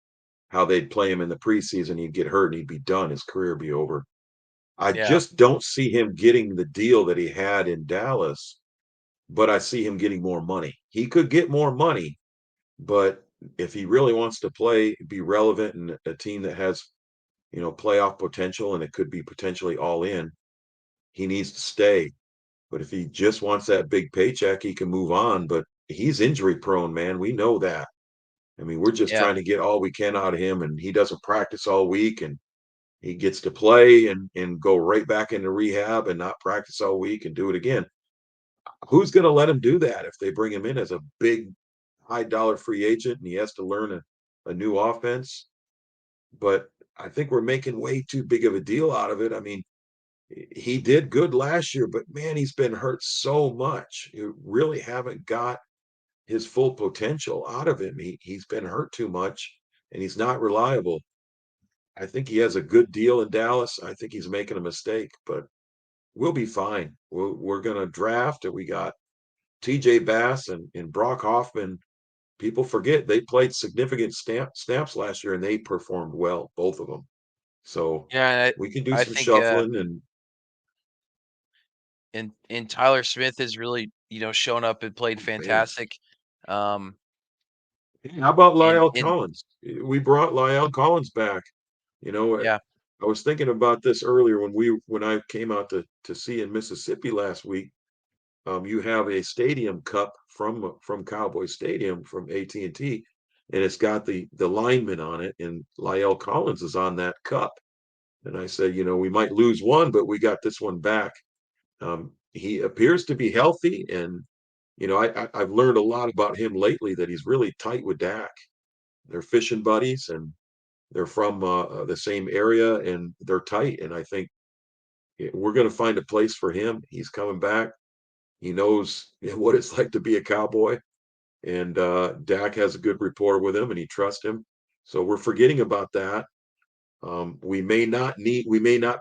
how they'd play him in the preseason. He'd get hurt and he'd be done. His career would be over. I Yeah. just don't see him getting the deal that he had in Dallas, but I see him getting more money. He could get more money, but if he really wants to play, be relevant in a team that has, playoff potential and it could be potentially all in, he needs to stay. But if he just wants that big paycheck, he can move on. But he's injury prone, man. We know that. I mean, we're just Yeah. trying to get all we can out of him, and he doesn't practice all week, and he gets to play and go right back into rehab and not practice all week and do it again. Who's going to let him do that if they bring him in as a big, high dollar free agent and he has to learn a new offense? But I think we're making way too big of a deal out of it. I mean, he did good last year, but man, he's been hurt so much. You really haven't got his full potential out of him. He's been hurt too much and he's not reliable. I think he has a good deal in Dallas. I think he's making a mistake, but we'll be fine. We're going to draft, and we got TJ Bass and Brock Hoffman. People forget they played significant snaps last year and they performed well, both of them. So Yeah, and we can do I some think shuffling and and Tyler Smith has really, shown up and played man. fantastic. Um, How about and Lyle and Collins? We brought Lyle Collins back. You know, yeah, I was thinking about this earlier when I came out to see in Mississippi last week. You have a stadium cup from Cowboy Stadium from AT&T, and T, and it's got the lineman on it, and Lyle Collins is on that cup. And I said, we might lose one, but we got this one back. He appears to be healthy, and I've learned a lot about him lately that he's really tight with Dak. They're fishing buddies, and they're from the same area, and they're tight. And I think we're going to find a place for him. He's coming back. He knows what it's like to be a Cowboy, and Dak has a good rapport with him, and he trusts him. So we're forgetting about that. We may not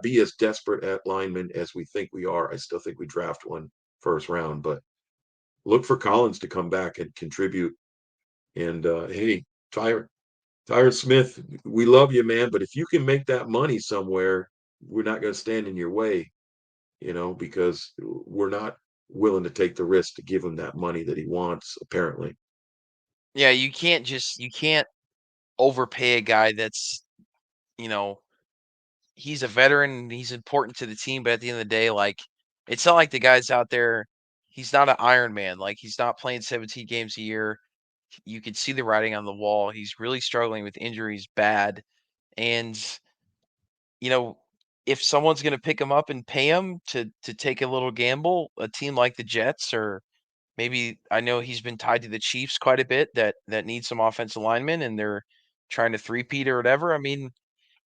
be as desperate at linemen as we think we are. I still think we draft one first round, but look for Collins to come back and contribute. And hey, Tyron, Tyron Smith, we love you, man. But if you can make that money somewhere, we're not going to stand in your way, because we're not willing to take the risk to give him that money that he wants, apparently. yeah, you can't overpay a guy that's, you know, he's a veteran, he's important to the team, but at the end of the day, like, it's not like the guy's out there, he's not an Iron Man, like, he's not playing 17 games a year. You can see the writing on the wall. He's really struggling with injuries bad. And, you know, if someone's going to pick him up and pay him to take a little gamble, a team like the Jets, or maybe, I know he's been tied to the Chiefs quite a bit, that need some offensive linemen and they're trying to three-peat or whatever. I mean,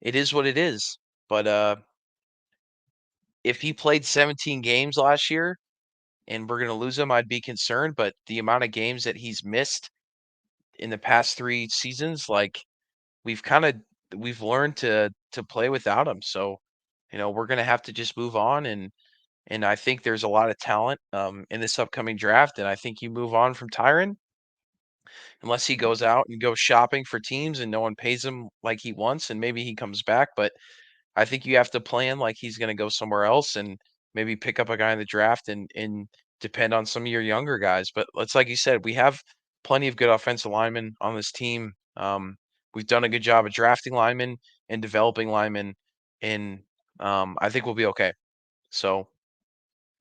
it is what it is. But if he played 17 games last year and we're going to lose him, I'd be concerned. But the amount of games that he's missed in the past 3 seasons, like, we've kind of we've learned to play without him. So, we're gonna have to just move on. And I think there's a lot of talent in this upcoming draft. And I think you move on from Tyron unless he goes out and goes shopping for teams and no one pays him like he wants, and maybe he comes back. But I think you have to plan like he's gonna go somewhere else and maybe pick up a guy in the draft and depend on some of your younger guys. But it's like you said, we have plenty of good offensive linemen on this team. We've done a good job of drafting linemen and developing linemen, and I think we'll be okay. So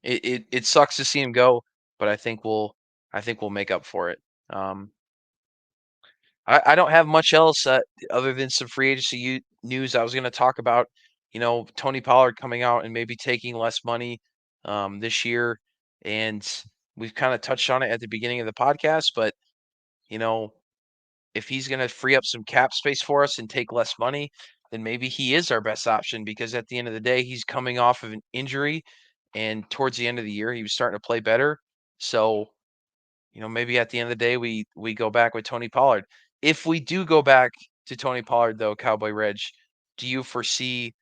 it sucks to see him go, but I think we'll make up for it. Um, I don't have much else other than some free agency news. I was going to talk about, Tony Pollard coming out and maybe taking less money this year, and we've kind of touched on it at the beginning of the podcast. But you know, if he's going to free up some cap space for us and take less money, then maybe he is our best option, because at the end of the day, he's coming off of an injury, and towards the end of the year, he was starting to play better. So, maybe at the end of the day, we go back with Tony Pollard. If we do go back to Tony Pollard, though, Cowboy Reg, do you foresee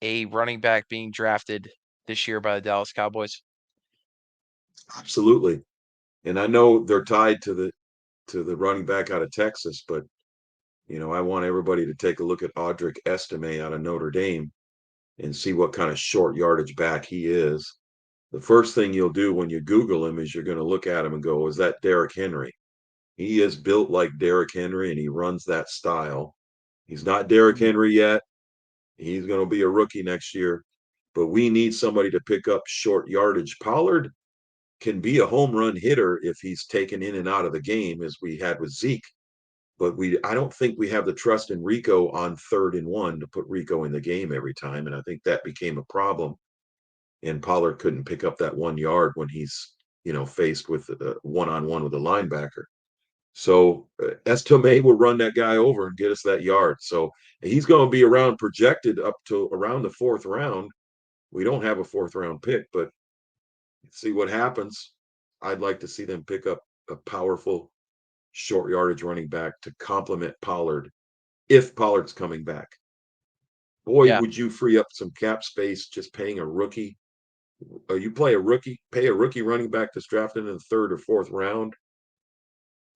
a running back being drafted this year by the Dallas Cowboys? Absolutely. And I know they're tied to the running back out of Texas, but I want everybody to take a look at Audric Estime out of Notre Dame and see what kind of short yardage back he is. The first thing you'll do when you Google him is you're going to look at him and go, is that Derrick Henry? He is built like Derrick Henry and he runs that style. He's not Derrick Mhm. Henry yet. He's going to be a rookie next year, but we need somebody to pick up short yardage. Pollard can be a home run hitter if he's taken in and out of the game, as we had with Zeke. But I don't think we have the trust in Rico on 3rd and 1 to put Rico in the game every time, and I think that became a problem. And Pollard couldn't pick up that 1 yard when he's faced with one-on-one with a linebacker. So Estime will run that guy over and get us that yard. So he's going to be around projected up to around the 4th round. We don't have a 4th round pick, but see what happens. I'd like to see them pick up a powerful short yardage running back to complement Pollard if Pollard's coming back. Boy, Yeah. would you free up some cap space just paying a rookie. You play a rookie, pay a rookie running back that's drafted in the 3rd or 4th round.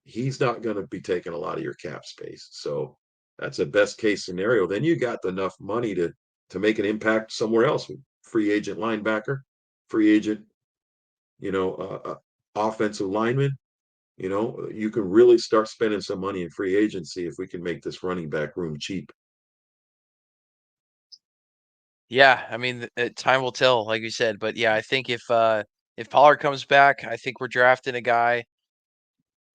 He's not going to be taking a lot of your cap space. So that's a best case scenario. Then you got enough money to make an impact somewhere else. Free agent linebacker, free agent, you know, offensive lineman. You can really start spending some money in free agency if we can make this running back room cheap. Yeah, I mean, time will tell, like you said, but yeah, I think if Pollard comes back, I think we're drafting a guy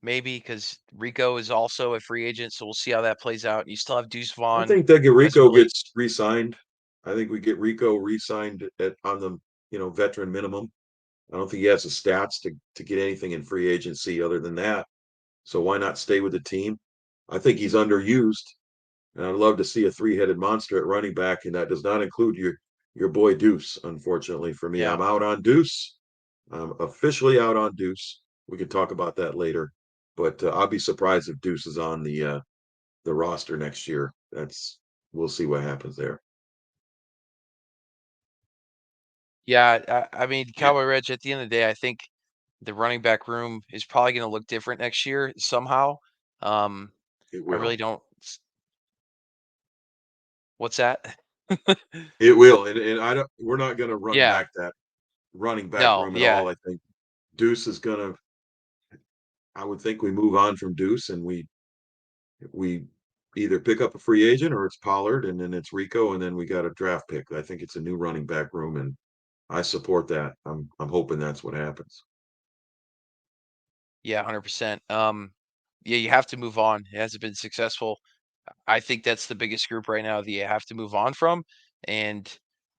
maybe because Rico is also a free agent, so we'll see how that plays out. You still have Deuce I Vaughn, think that who hasn't Rico really. gets re-signed. I think we get Rico re-signed on the veteran minimum. I don't think he has the stats to get anything in free agency other than that. So why not stay with the team? I think he's underused, and I'd love to see a three-headed monster at running back, and that does not include your boy Deuce. Unfortunately for me, Yeah, I'm out on Deuce. I'm officially out on Deuce. We can talk about that later, but I'll be surprised if Deuce is on the roster next year. We'll see what happens there. yeah. I mean, Yeah, Cowboy Reg. At the end of the day, I think the running back room is probably going to look different next year somehow. Um, it I really will. don't. What's that? It will, and I don't. We're not going to run Yeah. back that running back No. room at Yeah. all. I think Deuce is going to. I would think we move on from Deuce and we either pick up a free agent or it's Pollard and then it's Rico and then we got a draft pick. I think it's a new running back room and I support that. I'm hoping that's what happens. Yeah. 100%. Yeah. You have to move on. It hasn't been successful. I think that's the biggest group right now that you have to move on from. And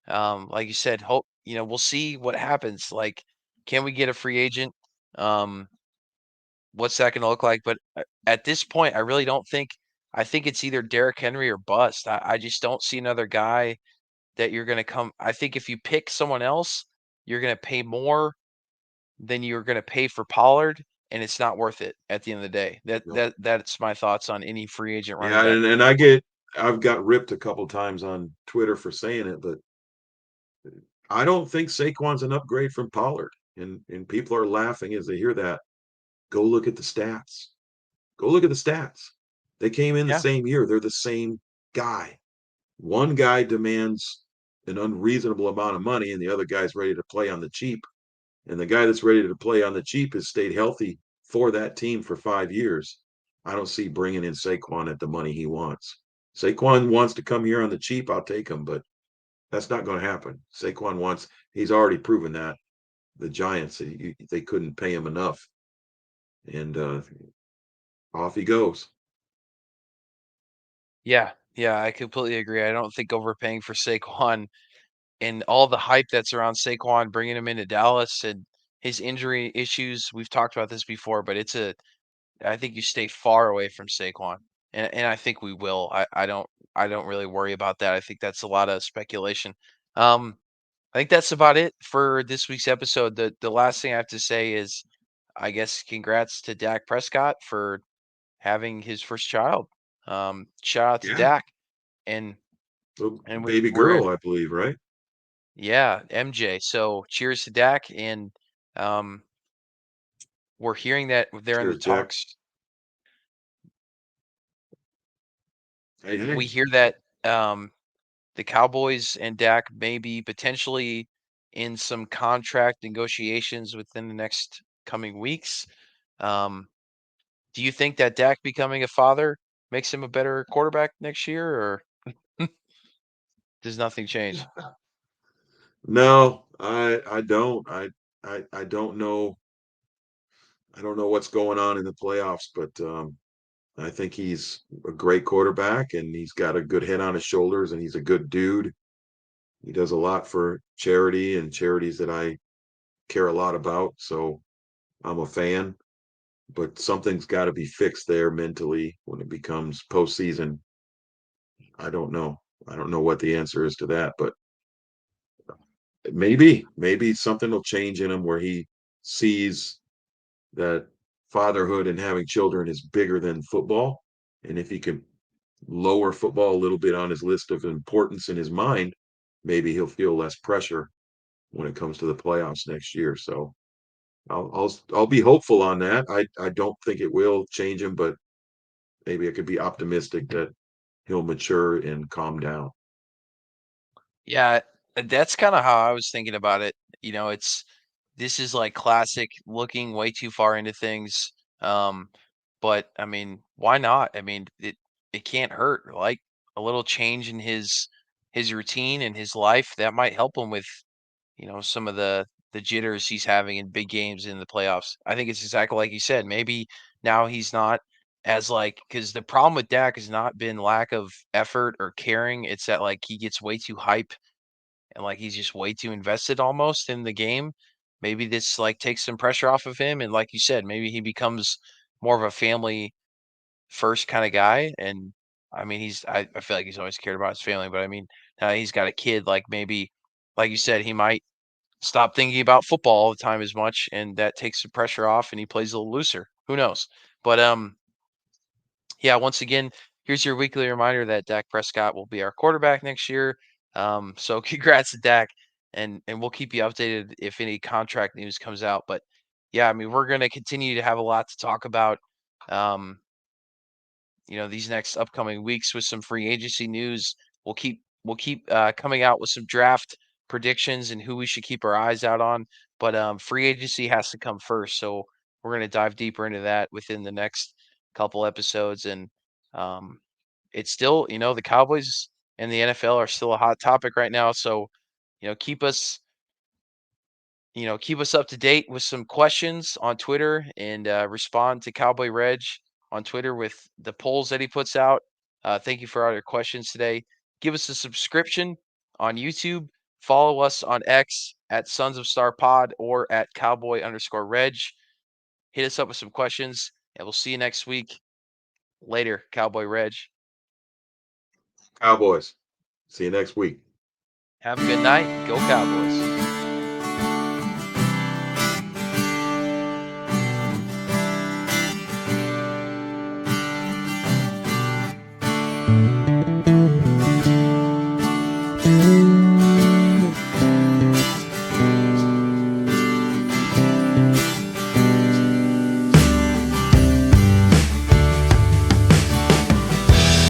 like you said, hope we'll see what happens. Like, can we get a free agent? Um, what's that going to look like? But at this point, I really don't think. I think it's either Derrick Henry or bust. I just don't see another guy that you're going to come. I think if you pick someone else, you're going to pay more than you're going to pay for Pollard, and it's not worth it at the end of the day. No. That's my thoughts on any free agent running Yeah, back. and I've got ripped a couple times on Twitter for saying it, but I don't think Saquon's an upgrade from Pollard. And people are laughing as they hear that. Go look at the stats. Go look at the stats. They came in the Yeah. same year. They're the same guy. One guy demands an unreasonable amount of money, and the other guy's ready to play on the cheap. And the guy that's ready to play on the cheap has stayed healthy for that team for 5 years. I don't see bringing in Saquon at the money he wants. Saquon wants to come here on the cheap. I'll take him, but that's not going to happen. He's already proven that the Giants, they couldn't pay him enough. And off he goes. Yeah, yeah, I completely agree. I don't think overpaying for Saquon and all the hype that's around Saquon, bringing him into Dallas and his injury issues. We've talked about this before, but I think you stay far away from Saquon, and I think we will. I don't really worry about that. I think that's a lot of speculation. Um, I think that's about it for this week's episode. The last thing I have to say is, I guess, congrats to Dak Prescott for having his first child. Shout out to Yeah. Dak. And Little and baby we're girl, I believe, right? yeah, MJ. So cheers to Dak, and um, we're hearing that they're in the Cheers, Jack. talks we Hey, hear that um, the Cowboys and Dak may be potentially in some contract negotiations within the next coming weeks. Um, do you think that Dak becoming a father makes him a better quarterback next year, or does nothing change? no, I don't. I don't know. I don't know what's going on in the playoffs, but I think he's a great quarterback and he's got a good head on his shoulders and he's a good dude. He does a lot for charity and charities that I care a lot about. So I'm a fan, but something's got to be fixed there mentally when it becomes postseason. I don't know. I don't know what the answer is to that, but maybe something will change in him where he sees that fatherhood and having children is bigger than football. And if he can lower football a little bit on his list of importance in his mind, maybe he'll feel less pressure when it comes to the playoffs next year. So I'll be hopeful on that. I don't think it will change him, but maybe I could be optimistic that he'll mature and calm down. Yeah, that's kind of how I was thinking about it. It's this is like classic looking way too far into things. Um, but I mean, why not? I mean, it can't hurt. Like a little change in his routine and his life that might help him with some of the jitters he's having in big games in the playoffs. I think it's exactly like you said. Maybe now he's not as like because the problem with Dak has not been lack of effort or caring. It's that like he gets way too hype and like he's just way too invested almost in the game. Maybe this like takes some pressure off of him, and like you said, maybe he becomes more of a family first kind of guy. And I mean, I feel like he's always cared about his family, but I mean, now he's got a kid. Like maybe, like you said, he might stop thinking about football all the time as much, and that takes the pressure off, and he plays a little looser. Who knows? But yeah, once again, here's your weekly reminder that Dak Prescott will be our quarterback next year. So congrats to Dak, and we'll keep you updated if any contract news comes out. But yeah, I mean, we're gonna continue to have a lot to talk about. Um, these next upcoming weeks with some free agency news. We'll keep coming out with some draft predictions and who we should keep our eyes out on. But free agency has to come first, so we're going to dive deeper into that within the next couple episodes. And um, it's still, the Cowboys and the NFL are still a hot topic right now. So you know, keep us keep us up to date with some questions on Twitter and respond to Cowboy Reg on Twitter with the polls that he puts out. Thank you for all your questions today. Give us a subscription on YouTube. Follow us on X at Sons of Star Pod or at Cowboy_Reg. Hit us up with some questions, and we'll see you next week. Later, Cowboy Reg. Cowboys. See you next week. Have a good night. Go Cowboys.